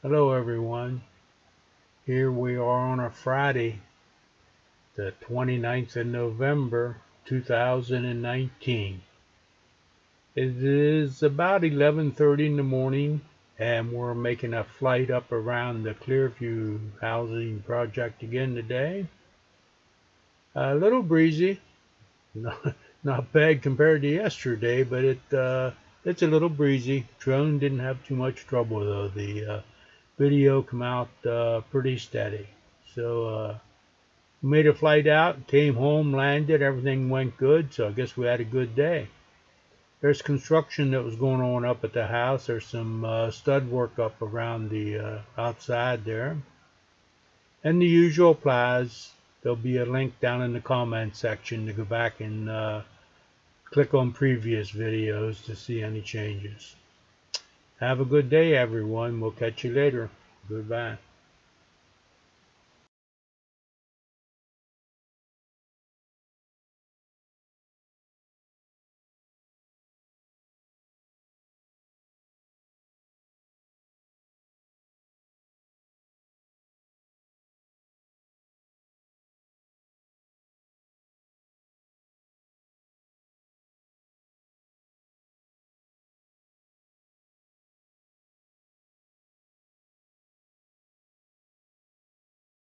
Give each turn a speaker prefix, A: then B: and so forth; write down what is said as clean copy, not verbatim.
A: Hello everyone, here we are on a Friday, the 29th of November 2019. It is about 11:30 in the morning and we're making a flight up around the Clearview housing project again today. A little breezy, not bad compared to yesterday, but it's a little breezy. Drone didn't have too much trouble though. The video come out pretty steady. So made a flight out, came home, landed, everything went good, so I guess we had a good day. There's construction that was going on up at the house. There's some stud work up around the outside there. And the usual applies. There'll be a link down in the comment section to go back and click on previous videos to see any changes. Have a good day, everyone. We'll catch you later. Goodbye.